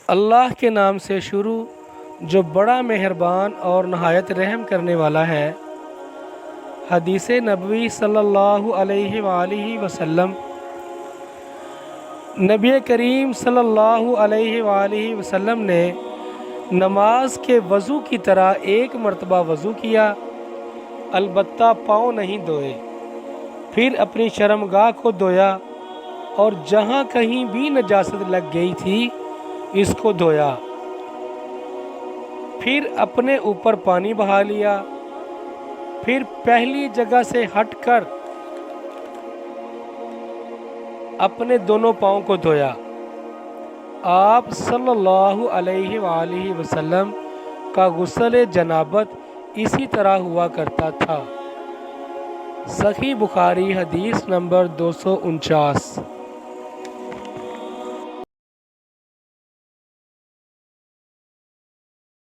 اللہ کے نام سے شروع جو بڑا مہربان اور نہایت رحم کرنے والا ہے۔ حدیث نبوی صلی اللہ علیہ وآلہ وسلم، نبی کریم صلی اللہ علیہ وآلہ وسلم نے نماز کے وضو کی طرح ایک مرتبہ وضو کیا، البتہ پاؤں نہیں دھوئے، پھر اپنی شرمگاہ کو دھویا اور جہاں کہیں بھی نجاست لگ گئی تھی اس کو دھویا، پھر اپنے اوپر پانی بہا لیا، پھر پہلی جگہ سے ہٹ کر اپنے دونوں پاؤں کو دھویا۔ آپ صلی اللہ علیہ وآلہ وسلم کا غسل جنابت اسی طرح ہوا کرتا تھا۔ صحیح بخاری حدیث نمبر 249۔